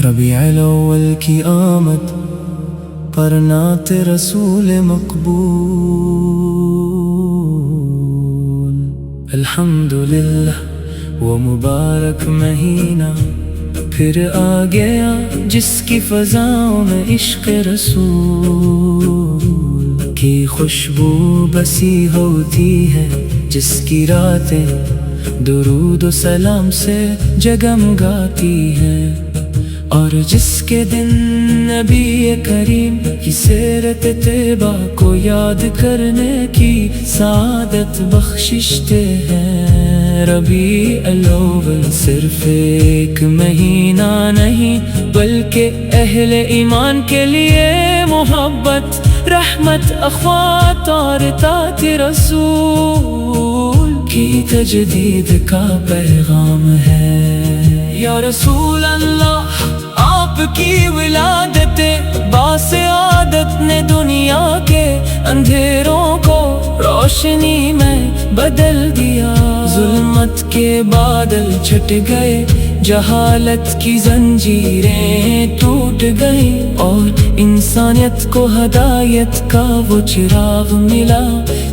ربیع الاول کی آمد پر نعت رسول مقبول، الحمدللہ وہ مبارک مہینہ پھر آ گیا جس کی فضاؤں میں عشق رسول کی خوشبو بسی ہوتی ہے، جس کی راتیں درود و سلام سے جگمگاتی ہیں، اور جس کے دن نبی کریم کی سیرت طیبہ کو یاد کرنے کی سعادت بخشتے ہیں۔ ربیع الاول صرف ایک مہینہ نہیں بلکہ اہل ایمان کے لیے محبت، رحمت، اخوات اور اطاعت رسول کی تجدید کا پیغام ہے۔ یا رسول اللہ، آپ کی ولادت باسعادت نے دنیا کے اندھیروں کو روشنی میں بدل دیا، ظلمت کے بادل چھٹ گئے، جہالت کی زنجیریں ٹوٹ گئیں، اور انسانیت کو ہدایت کا وہ چراغ ملا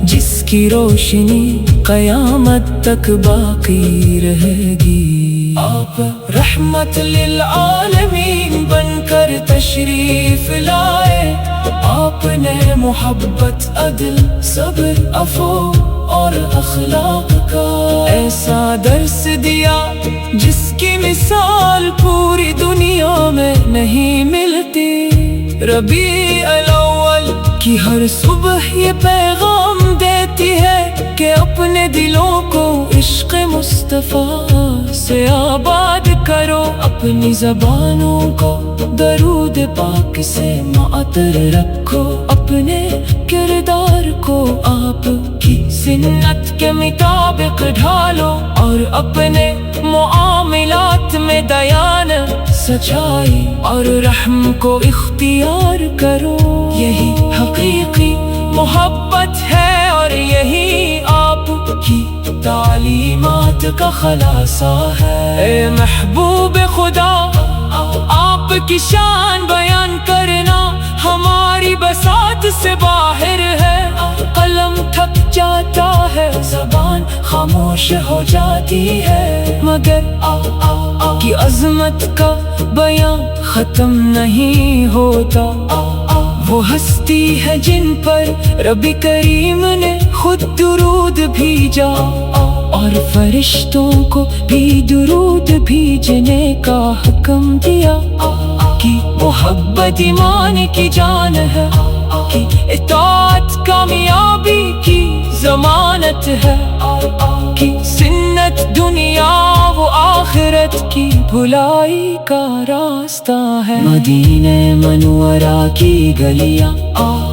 جس کی روشنی قیامت تک باقی رہے گی۔ آپ رحمت للعالمین بن کر تشریف لائے، آپ نے محبت، عدل، صبر، عفو اور اخلاق کا ایسا درس دیا جس کی مثال پوری دنیا میں نہیں ملتی۔ ربیع الاول کی ہر صبح یہ پیغام دیتی ہے کہ اپنے دلوں کو عشق مصطفیٰ سے آباد کرو، اپنی زبانوں کو درود پاک سے معطر رکھو، اپنے کردار کو آپ کی سنت کے مطابق ڈھالو، اور اپنے معاملات میں دیان، سچائی اور رحم کو اختیار کرو۔ یہی حقیقی محبت ہے اور یہی آپ کی تعلیمات کا خلاصہ ہے۔ اے محبوب خدا، آپ کی شان بیان کرنا ہماری بساط سے باہر ہے، قلم تھک جاتا ہے، زبان خاموش ہو جاتی ہے، مگر آپ کی عظمت کا بیان ختم نہیں ہوتا۔ وہ ہستی ہے جن پر رب کریم نے خود درود بھیجا، اور فرشتوں کو بھی درود بھیجنے کا حکم دیا، کہ محبت ایمان کی جان ہے، کہ اطاعت کامیابی کی ضمانت ہے، کہ سنت دنیا و آخرت کی بھلائی کا راستہ ہے۔ مدینہ منورہ کی گلیاں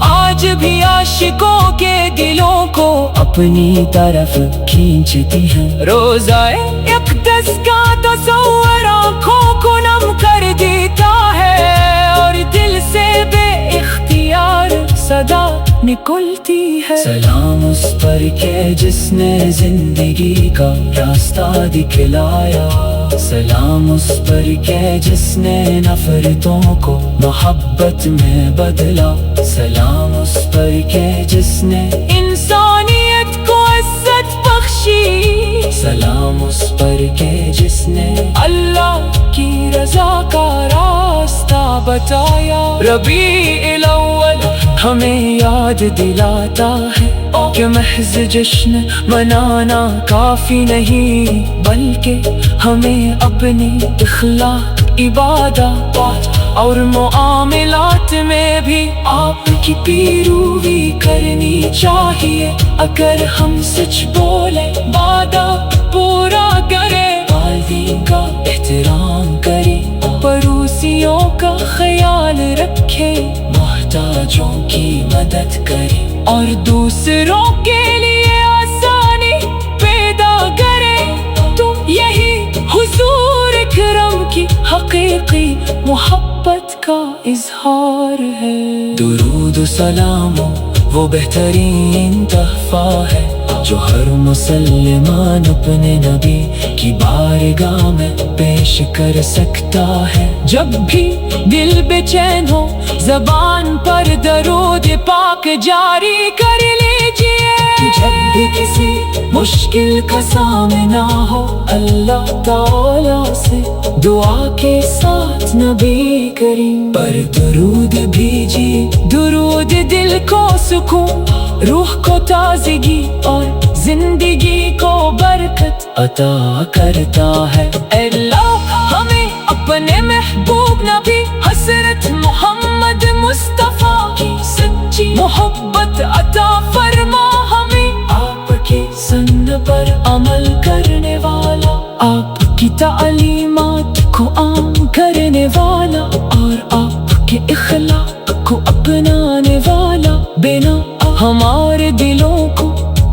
آج بھی عاشقوں کے دلوں کو اپنی طرف کھینچتی ہیں، روضہ اقدس کا تصور آنکھوں کو نم کر دیتا ہے، اور دل سے بے اختیار صدا نکلتی ہے۔ سلام اس پر کہ جس نے زندگی کا راستہ دکھلایا، سلام اس پر کہ جس نے نفرتوں کو محبت میں بدلا، سلام اس پر کہ جس نے انسانیت کو عزت بخشی، سلام اس پر کہ جس نے اللہ کی رضا کا راستہ بتایا۔ ربیع الاول ہمیں یاد دلاتا ہے کہ محض جشن منانا کافی نہیں، بلکہ ہمیں اپنی اخلاق، عبادات اور معاملات میں بھی آپ کی پیروی کرنی چاہیے۔ اگر ہم سچ بولے، وعدہ پورا کرے، والدین کا احترام کرے، پڑوسیوں کا خیال رکھے، محتاجوں کی مدد کرے، اور دوسروں کے لیے آسانی پیدا کرے، تو یہی حضور اکرم کی حقیقی محبت کا اظہار ہے۔ درود و سلام وہ بہترین تحفہ ہے جو ہر مسلمان اپنے نبی کی بارگاہ میں پیش کر سکتا ہے۔ جب بھی دل بے چین ہو زبان پر درود پاک جاری کر لیجئے۔ جب بھی کسی مشکل کا سامنا ہو اللہ تعالیٰ سے دعا کے ساتھ نبی کریم پر درود بھیجیے۔ درود دل کو سکون، روح کو تازگی اور زندگی کو برکت عطا کرتا ہے۔ اے اللہ ہمیں اپنے محبوب نبی حضرت محمد مصطفیٰ کی سچی محبت عطا فرما۔ ہمیں آپ کی سنت پر عمل کرنے والا، آپ کی تعلیمات کو عام کرنے والا اور آپ کے اخلاق کو اپنانے والا بنا ہمارے دلوں کو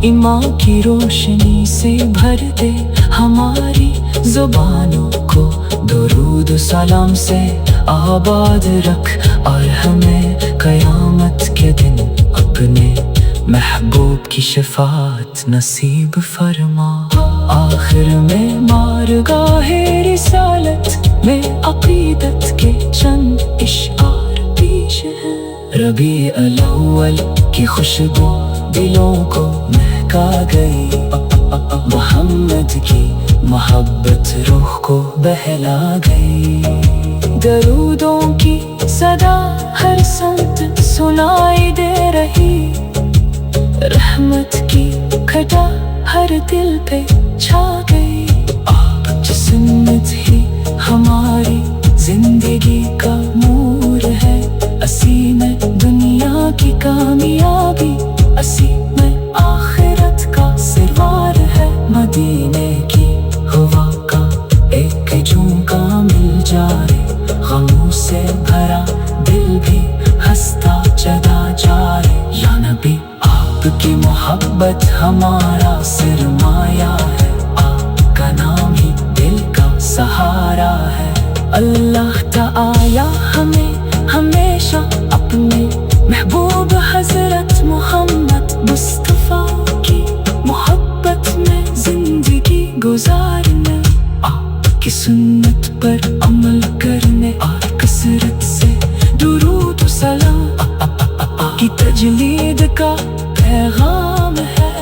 ایمان کی روشنی سے بھر دے۔ ہماری زبانوں کو درود و سلام سے آباد رکھ اور ہمیں قیامت کے دن اپنے محبوب کی شفاعت نصیب فرما۔ آخر میں مارگاہ رسالت میں عقیدت کے چند اشعار پیش ہیں۔ ربیع الاول کی خوشبو دلوں کو مہکا گئی، محمد کی محبت روح کو بہلا گئی۔ درودوں کی صدا ہر سمت سنائی دے رہی، رحمت کی گھٹا ہر دل پہ چھا گئی۔ آپ کی سنت ہی ہماری زندگی کا نور ہے، اسی میں دنیا کی کامیابی، اسی میں آخرت کا سروار ہے۔ مدینے کی ہوا کا ایک جھونکا مل جائے، غموں سے بھرا دل بھی ہنستا چلا جائے۔ یا نبی آپ کی محبت ہمارا سرمایہ ہے، آپ کا نام ہی دل کا سہارا ہے۔ اللہ تعالی ہمیں ہمیشہ اپنے محبوب حضرت محمد مصطفیٰ کی محبت میں زندگی گزارنے، آپ کی سنت پر عمل کرنے اور کثرت سے درود و سلام کی تجلید کا پیغام ہے۔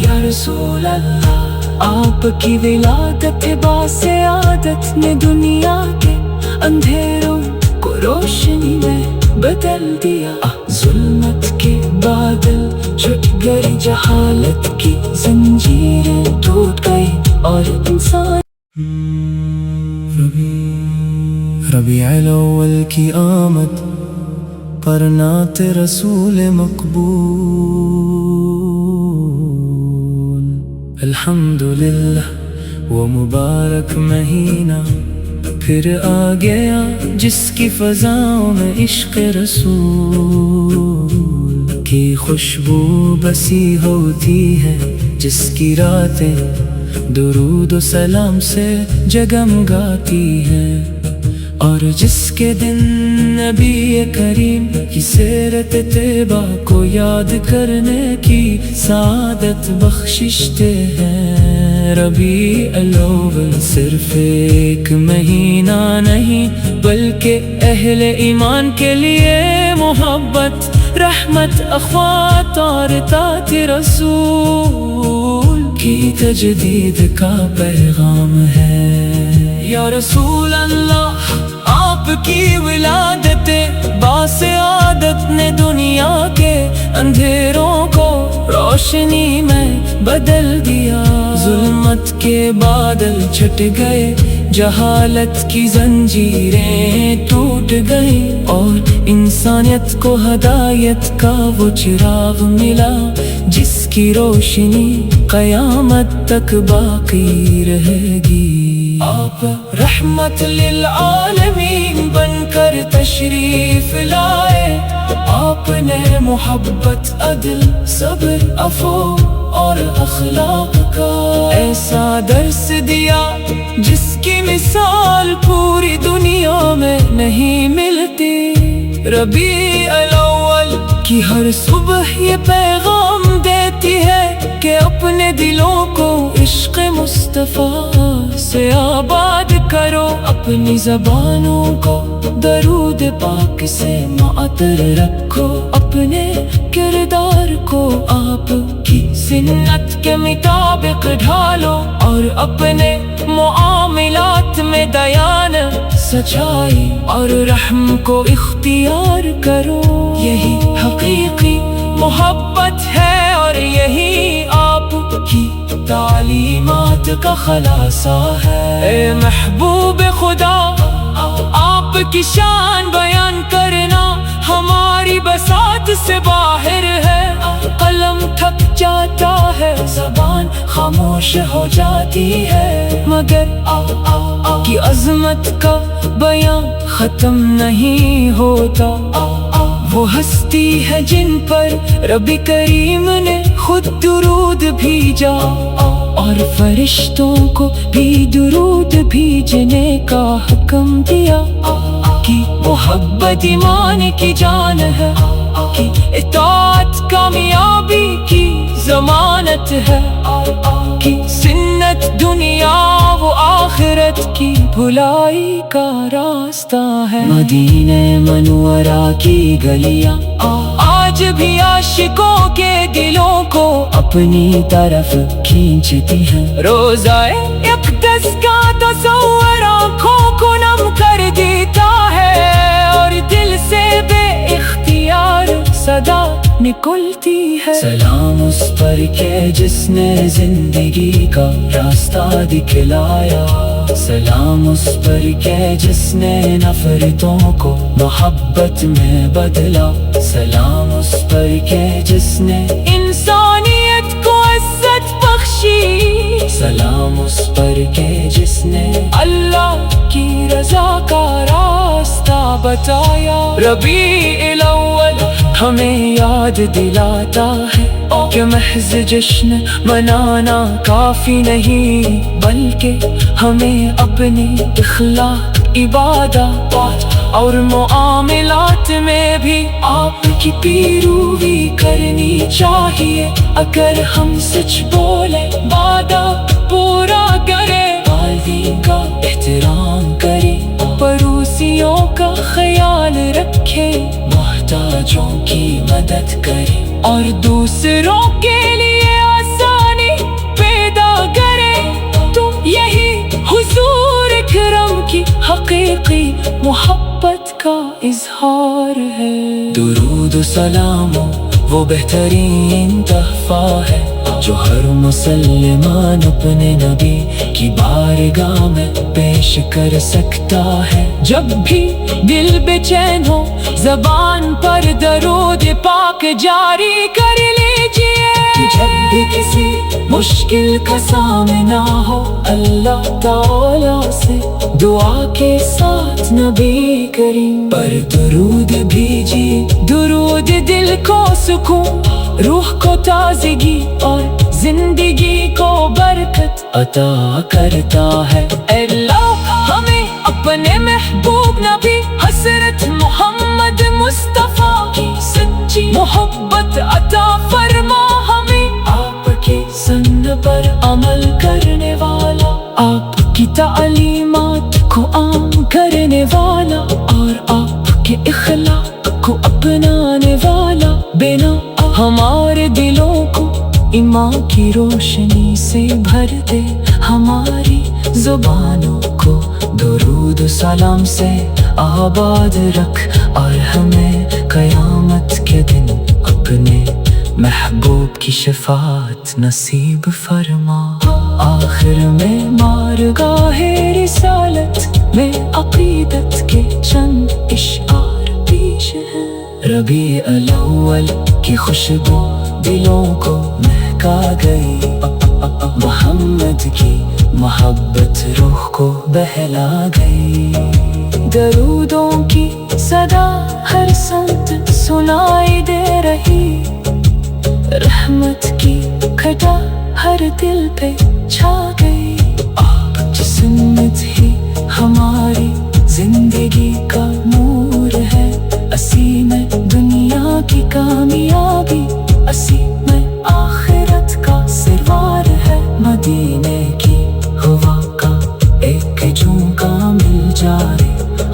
یا رسول اللہ آپ کی ولادت باعث عادت نے دنیا کے اندھیروں کو روشنی میں بدل دیا۔ ظلمت کے بادل چھٹ گئے، جہالت کی زنجیریں ٹوٹ گئی اور انسان ربیع الاول کی آمد پر نعت رسول مقبول۔ الحمدللہ وہ مبارک مہینہ پھر آ گیا جس کی فضاؤں میں عشق رسول کی خوشبو بسی ہوتی ہے، جس کی راتیں درود و سلام سے جگمگاتی ہیں، اور جس کے دن نبی کریم کی سیرت طیبہ کو یاد کرنے کی سعادت بخشتے ہیں۔ ربیع الاول صرف ایک مہینہ نہیں بلکہ اہل ایمان کے لیے محبت، رحمت، اخوات اور اطاعت رسول کی تجدید کا پیغام ہے۔ یا رسول اللہ آپ کی ولادت باعث عادت نے دنیا کے اندھیروں کو روشنی میں بدل دیا۔ ظلمت کے بادل چھٹ گئے، جہالت کی زنجیریں ٹوٹ گئیں، اور انسانیت کو ہدایت کا وہ چراغ ملا جس کی روشنی قیامت تک باقی رہے گی۔ آپ رحمت للعالمین بن کر تشریف لائے، آپ نے محبت، عدل، صبر، عفو اور اخلاق کا ایسا درس دیا جس کی مثال پوری دنیا میں نہیں ملتی۔ ربیع الاول کی نبی ہر صبح یہ پیغام دیتی ہے کہ اپنے دلوں کو عشق مصطفیٰ سے آباد کرو، اپنی زبانوں کو درود پاک سے معطر رکھو، اپنے کردار کو آپ کی سنت کے مطابق ڈھالو، اور اپنے معاملات میں دیان، سچائی اور رحم کو اختیار کرو۔ یہی حقیقی محبت ہے اور یہی آپ کی تعلیمات کا خلاصہ ہے۔ اے محبوب خدا، آپ کی شان بیان کرنا ہماری بساط سے باہر ہے۔ قلم تھک جاتا ہے، زبان خاموش ہو جاتی ہے، مگر آپ کی عظمت کا بیان ختم نہیں ہوتا۔ وہ ہستی ہے جن پر رب کریم نے خود درود بھیجا، اور فرشتوں کو بھی درود بھیجنے کا حکم دیا، کہ محبت ایمان کی جان ہے، کہ اطاعت کامیابی کی ضمانت ہے، کہ سنت دنیا و آخرت کی بھلائی کا راستہ ہے۔ مدینہ منورہ کی گلیاں آج بھی عاشقوں کے دلوں کو اپنی طرف کھینچتی ہیں، روضہ اقدس کا تصور آنکھوں کو نم کر دیتا ہے، اور دل سے بے اختیار صدا نکلتی ہے۔ سلام اس پر کہ جس نے زندگی کا راستہ دکھلایا، سلام اس پر کہ جس نے نفرتوں کو محبت میں بدلا، سلام اس پر کہ جس نے انسانیت کو عزت بخشی، سلام اس پر کہ جس نے اللہ کی رضا کا راستہ بتایا۔ ربیع الاول ہمیں یاد دلاتا ہے کہ محض جشن منانا کافی نہیں، بلکہ ہمیں اپنی اخلاق، عبادات اور معاملات میں بھی آپ کی پیروی کرنی چاہیے۔ اگر ہم سچ بولے، وعدہ پورا کرے، والدین کا احترام کرے، پڑوسیوں کا خیال رکھے، محتاجوں کی مدد کرے، اور دوسروں کے لیے آسانی پیدا کرے، تو یہی حضور اکرم کی حقیقی محبت کا اظہار ہے۔ درود و سلام وہ بہترین تحفہ ہے جو ہر مسلمان اپنے نبی کی بارگاہ میں پیش کر سکتا ہے۔ جب بھی دل بے چین ہو، زبان پر درود پاک جاری کر لیجئے۔ جب بھی کسی مشکل کا سامنا ہو، اللہ تعالی سے دعا کے ساتھ نبی کریم پر درود بھیجیے۔ درود دل کو سکون، روح کو تازگی اور زندگی کو برکت عطا کرتا ہے۔ اے اللہ ہمیں اپنے محبوب نبی حضرت محمد مصطفیٰ کی سچی محبت عطا فرما، ہمیں آپ کی سنت پر عمل کرنے والا، آپ کی تعلیمات کو عام کرنے والا، اور آپ کے اخلاق کو اپنانے والا بنا ہمارے دلوں کو ایمان کی روشنی سے بھر دے، ہماری زبانوں کو درود و سلام سے آباد رکھ، اور ہمیں قیامت کے دن اپنے محبوب کی شفاعت نصیب فرما۔ آخر میں بارگاہ رسالت میں عقیدت کے چند اشعار پیش ہیں۔ ربیع الاول کی خوشبو دلوں کو مہکا گئی، محمد کی محبت روح کو بہلا گئی، درودوں کی صدا ہر سمت سنائی دے رہی، رحمت کی گھٹا ہر دل پہ چھا گئی۔ آپ کی سنت ہی ہماری زندگی کا نور ہے، اسیں میں دنیا کی کامیابی جھونکا مل جائے،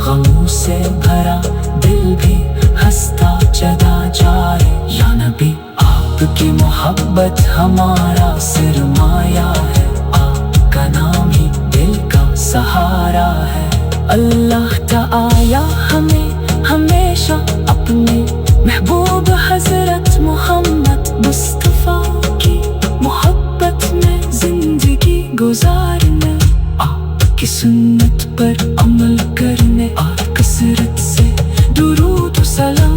غموں سے بھرا دل بھی ہنستا چلا جائے۔ یا نبی آپ کی محبت ہمارا سرمایہ ہے، آپ کا نام ہی دل کا سہارا ہے۔ اللہ تعالی ہمیں ہمیشہ اپنے محبوب حضرت محمد مصطفیٰ کی محبت میں زندگی گزارنے، آپ کی سنت پر عمل کرنے اور کثرت سے درود و سلام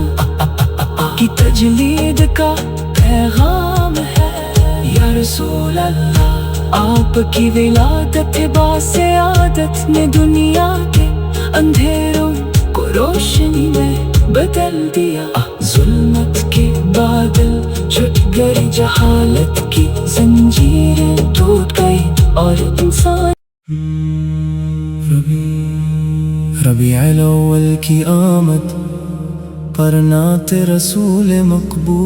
کی تجلید کا پیغام ہے۔ یا رسول اللہ آپ کی ولادت باعث عادت نے دنیا کے اندھیروں کو روشنی میں بدل دیا، ظلمت کے بادل چھٹ گئے، جہالت کی زنجیریں ٹوٹ گئی اور انسان ربیع الاول کی آمد پر نعت رسول مقبول،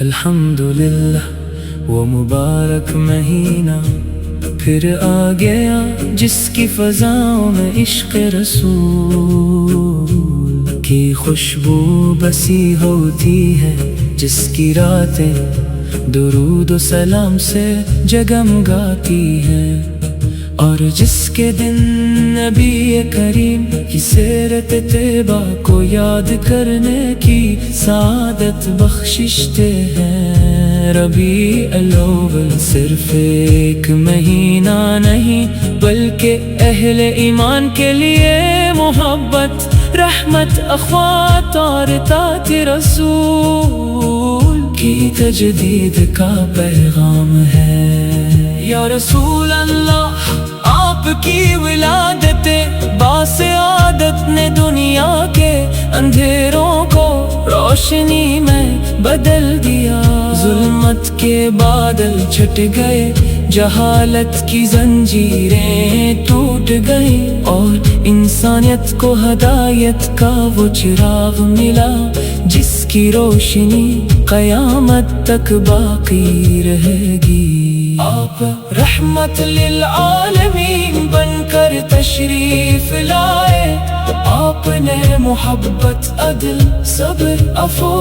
الحمدللہ وہ مبارک مہینہ پھر آ گیا جس کی فضاؤں میں عشق رسول کی خوشبو بسی ہوتی ہے، جس کی راتیں درود و سلام سے جگمگاتی ہیں، اور جس کے دن نبی کریم کی سیرت طیبہ کو یاد کرنے کی سعادت بخشتے ہیں۔ ربیع الاول صرف ایک مہینہ نہیں بلکہ اہل ایمان کے لیے محبت، رحمت، اخوات اور اطاعت رسول کی تجدید کا پیغام ہے۔ یا رسول اللہ آپ کی ولادت باعث عادت نے دنیا کے اندھیروں کو روشنی میں بدل دیا، ظلمت کے بادل چھٹ گئے، جہالت کی زنجیریں ٹوٹ گئیں، اور انسانیت کو ہدایت کا وہ چراغ ملا جس کی روشنی قیامت تک باقی رہے گی۔ آپ رحمت للعالمین بن کر تشریف لائے، آپ نے محبت، عدل، صبر، عفو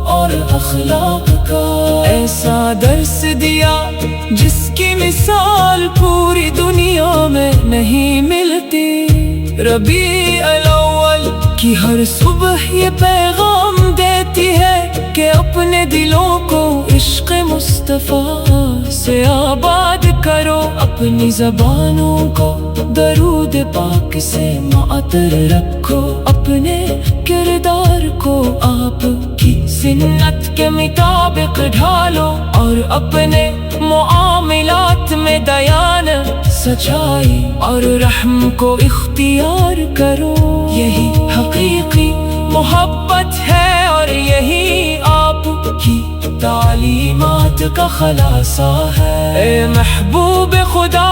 اور اخلاق کا ایسا درس دیا جس کی مثال پوری دنیا میں نہیں ملتی۔ ربیع الاول کی ہر صبح یہ پیغام دیتی ہے کہ اپنے دلوں کو عشق مصطفیٰ سے آباد کرو، اپنی زبانوں کو درود پاک سے معطر رکھو، اپنے کردار کو آپ کی سنت کے مطابق ڈھالو، اور اپنے معاملات میں دیان، سچائی اور رحم کو اختیار کرو۔ یہی حقیقی محبت ہے اور یہی آپ کی تعلیمات کا خلاصہ ہے۔ اے محبوب خدا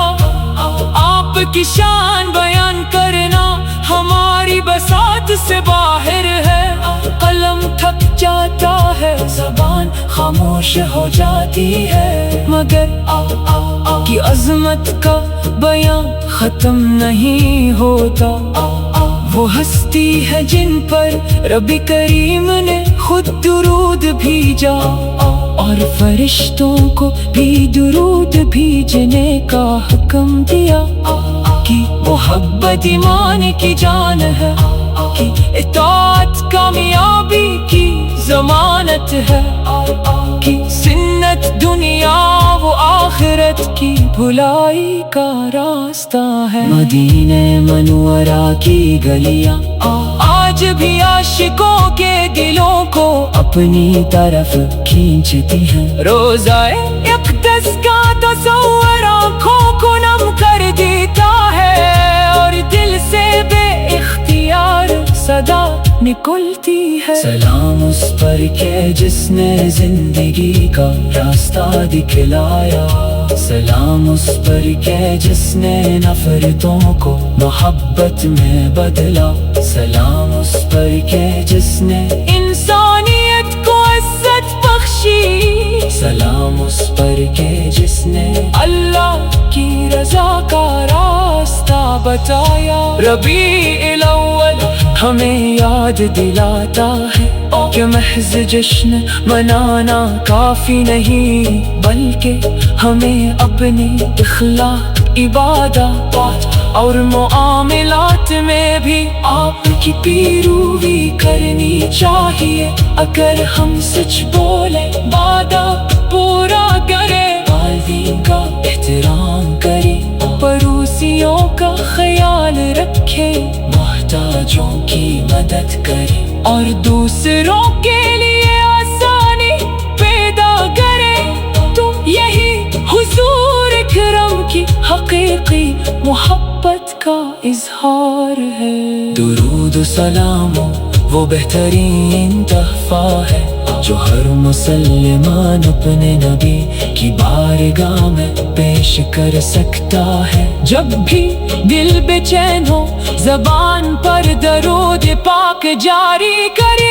آپ کی شان بیان کرنا ہماری بساط سے باہر ہے، قلم تھک جاتا ہے، زبان خاموش ہو جاتی ہے، مگر کی عظمت کا بیان ختم نہیں ہوتا۔ وہ ہستی ہے جن پر رب کریم نے خود درود بھیجا، اور فرشتوں کو بھی درود بھیجنے کا حکم دیا، کہ محبت ایمان کی جان ہے، کہ اطاعت کامیابی کی ضمانت ہے، کہ سنت دنیا و آخرت کی بھلائی کا راستہ ہے۔ مدینہ منورہ کی گلیاں آج بھی عاشقوں کے دلوں کو اپنی طرف کھینچتی ہیں، روضہ اقدس کا تصور آنکھوں کو نم کر دیتا ہے، اور دل سے بے اختیار صدا نکلتی ہے۔ سلام اس پر کہ جس نے زندگی کا راستہ دکھلایا، سلام اس پر کہ جس نے نفرتوں کو محبت میں بدلا، سلام اس پر کہ جس نے انسانیت کو عزت بخشی، سلام اس پر کہ جس نے اللہ کی رضا کا راستہ بتایا۔ ربیع الاول ہمیں یاد دلاتا ہے کہ محض جشن منانا کافی نہیں، بلکہ ہمیں اپنی اخلاق، عبادات اور معاملات میں بھی آپ کی پیروی کرنی چاہیے۔ اگر ہم سچ بولے، وعدہ پورا کرے، والدین کا احترام کرے، پڑوسیوں کا خیال رکھے، محتاجوں کی مدد کرے اور دوسروں کے لیے آسانی پیدا کرے، تو یہی حضور اکرم کی حقیقی محبت کا اظہار ہے۔ درود و سلام وہ بہترین تحفہ ہے جو ہر مسلمان اپنے نبی کی بارگاہ میں پیش کر سکتا ہے۔ جب بھی دل بے چین ہو، زبان پر درود پاک جاری کر